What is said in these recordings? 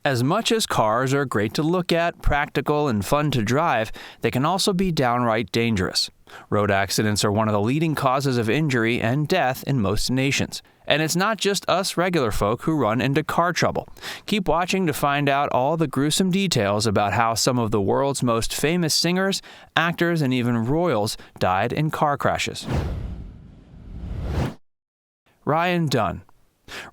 As much as cars are great to look at, practical, and fun to drive, they can also be downright dangerous. Road accidents are one of the leading causes of injury and death in most nations. And it's not just us regular folk who run into car trouble. Keep watching to find out all the gruesome details about how some of the world's most famous singers, actors, and even royals died in car crashes. Ryan Dunn.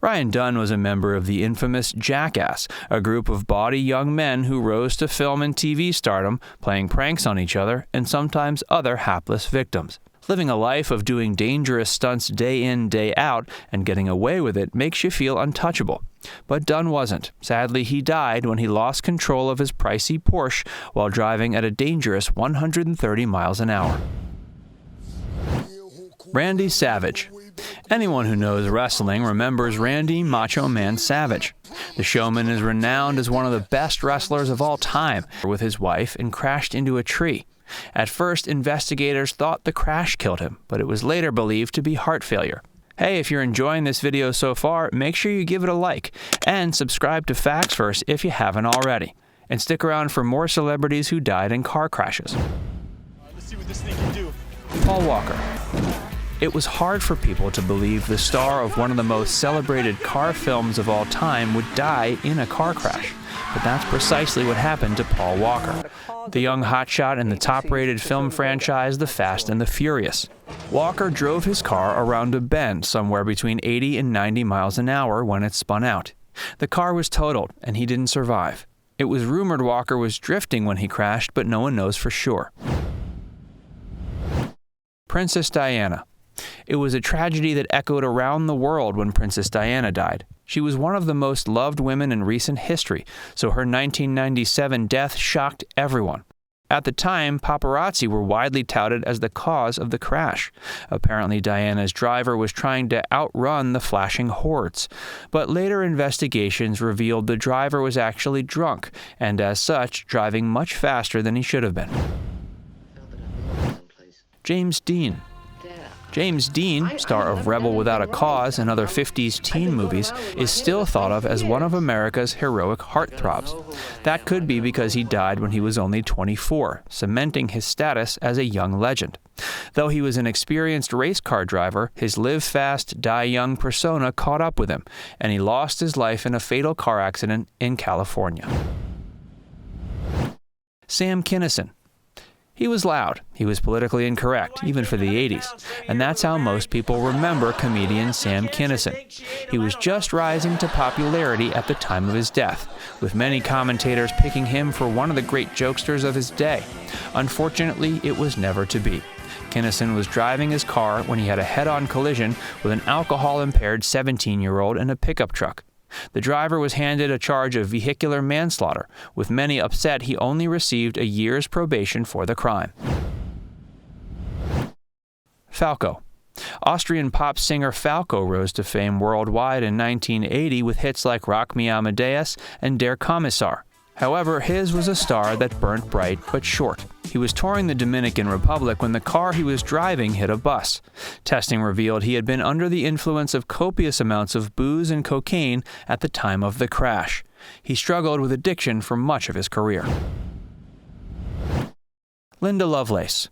Ryan Dunn was a member of the infamous Jackass, a group of bawdy young men who rose to film and TV stardom, playing pranks on each other and sometimes other hapless victims. Living a life of doing dangerous stunts day in, day out, and getting away with it makes you feel untouchable. But Dunn wasn't. Sadly, he died when he lost control of his pricey Porsche while driving at a dangerous 130 miles an hour. Randy Savage. Anyone who knows wrestling remembers Randy Macho Man Savage. The showman is renowned as one of the best wrestlers of all time, with his wife, and crashed into a tree. At first, investigators thought the crash killed him, but it was later believed to be heart failure. Hey, if you're enjoying this video so far, make sure you give it a like, and subscribe to Facts First if you haven't already. And stick around for more celebrities who died in car crashes. Let's see what this thing can do. Paul Walker. It was hard for people to believe the star of one of the most celebrated car films of all time would die in a car crash. But that's precisely what happened to Paul Walker, the young hotshot in the top-rated film franchise The Fast and the Furious. Walker drove his car around a bend somewhere between 80 and 90 miles an hour when it spun out. The car was totaled, and he didn't survive. It was rumored Walker was drifting when he crashed, but no one knows for sure. Princess Diana. It was a tragedy that echoed around the world when Princess Diana died. She was one of the most loved women in recent history, so her 1997 death shocked everyone. At the time, paparazzi were widely touted as the cause of the crash. Apparently, Diana's driver was trying to outrun the flashing hordes. But later investigations revealed the driver was actually drunk, and as such, driving much faster than he should have been. James Dean. James Dean, star of Rebel Without a Cause and other 50s teen movies, is still thought of as one of America's heroic heartthrobs. That could be because he died when he was only 24, cementing his status as a young legend. Though he was an experienced race car driver, his live fast, die young persona caught up with him, and he lost his life in a fatal car accident in California. Sam Kinison. He was loud, he was politically incorrect, even for the 80s, and that's how most people remember comedian Sam Kinison. He was just rising to popularity at the time of his death, with many commentators picking him for one of the great jokesters of his day. Unfortunately, it was never to be. Kinison was driving his car when he had a head-on collision with an alcohol-impaired 17-year-old in a pickup truck. The driver was handed a charge of vehicular manslaughter. With many upset, he only received a year's probation for the crime. Falco. Austrian pop singer Falco rose to fame worldwide in 1980 with hits like Rock Me Amadeus and Der Kommissar. However, his was a star that burnt bright but short. He was touring the Dominican Republic when the car he was driving hit a bus. Testing revealed he had been under the influence of copious amounts of booze and cocaine at the time of the crash. He struggled with addiction for much of his career. Linda Lovelace.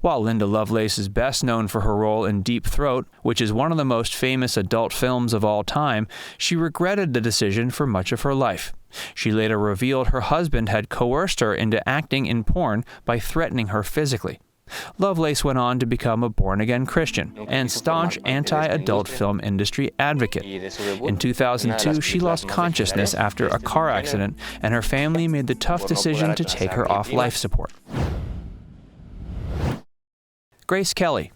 While Linda Lovelace is best known for her role in Deep Throat, which is one of the most famous adult films of all time, she regretted the decision for much of her life. She later revealed her husband had coerced her into acting in porn by threatening her physically. Lovelace went on to become a born-again Christian and staunch anti-adult film industry advocate. In 2002, she lost consciousness after a car accident, and her family made the tough decision to take her off life support. Grace Kelly.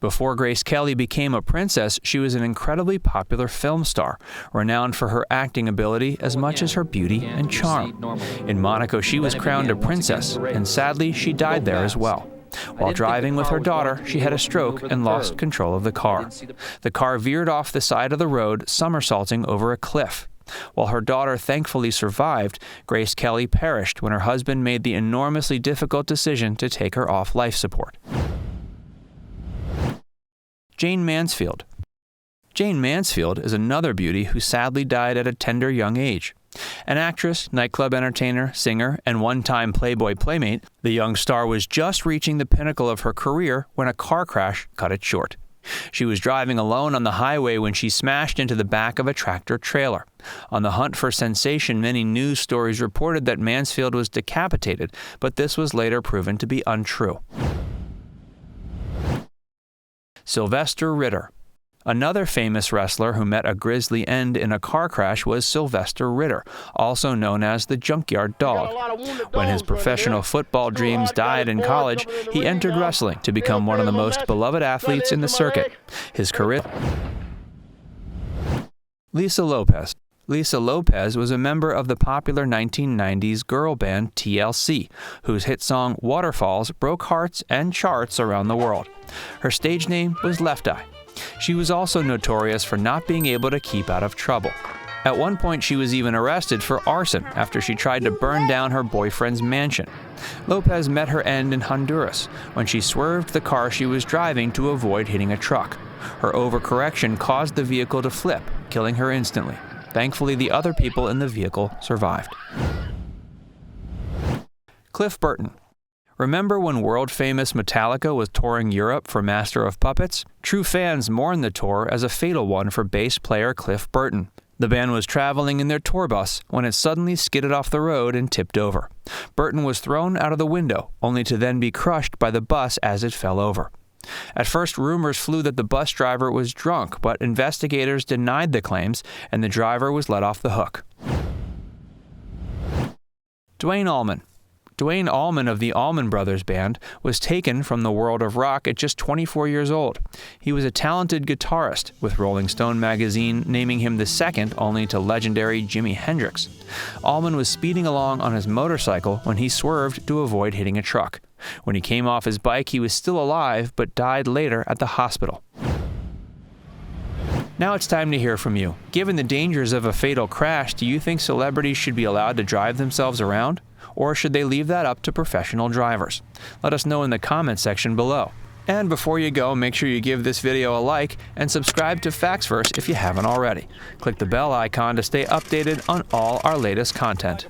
Before Grace Kelly became a princess, she was an incredibly popular film star, renowned for her acting ability as much as her beauty and charm. In Monaco, she was crowned a princess, and sadly, she died there as well. While driving with her daughter, she had a stroke and lost control of the car. The car veered off the side of the road, somersaulting over a cliff. While her daughter thankfully survived, Grace Kelly perished when her husband made the enormously difficult decision to take her off life support. Jayne Mansfield. Jayne Mansfield is another beauty who sadly died at a tender young age. An actress, nightclub entertainer, singer, and one-time Playboy playmate, the young star was just reaching the pinnacle of her career when a car crash cut it short. She was driving alone on the highway when she smashed into the back of a tractor-trailer. On the hunt for sensation, many news stories reported that Mansfield was decapitated, but this was later proven to be untrue. Sylvester Ritter. Another famous wrestler who met a grisly end in a car crash was Sylvester Ritter, also known as the Junkyard Dog. When his professional football dreams died in college, he entered wrestling to become one of the most beloved athletes in the circuit. His career. Lisa Lopes. Lisa Lopes was a member of the popular 1990s girl band TLC, whose hit song Waterfalls broke hearts and charts around the world. Her stage name was Left Eye. She was also notorious for not being able to keep out of trouble. At one point, she was even arrested for arson after she tried to burn down her boyfriend's mansion. Lopes met her end in Honduras when she swerved the car she was driving to avoid hitting a truck. Her overcorrection caused the vehicle to flip, killing her instantly. Thankfully, the other people in the vehicle survived. Cliff Burton. Remember when world-famous Metallica was touring Europe for Master of Puppets? True fans mourned the tour as a fatal one for bass player Cliff Burton. The band was traveling in their tour bus when it suddenly skidded off the road and tipped over. Burton was thrown out of the window, only to then be crushed by the bus as it fell over. At first, rumors flew that the bus driver was drunk, but investigators denied the claims, and the driver was let off the hook. Duane Allman. Duane Allman of the Allman Brothers Band was taken from the world of rock at just 24 years old. He was a talented guitarist, with Rolling Stone magazine naming him the second only to legendary Jimi Hendrix. Allman was speeding along on his motorcycle when he swerved to avoid hitting a truck. When he came off his bike, he was still alive but died later at the hospital. Now it's time to hear from you. Given the dangers of a fatal crash, do you think celebrities should be allowed to drive themselves around? Or should they leave that up to professional drivers? Let us know in the comment section below. And before you go, make sure you give this video a like and subscribe to Factsverse if you haven't already. Click the bell icon to stay updated on all our latest content.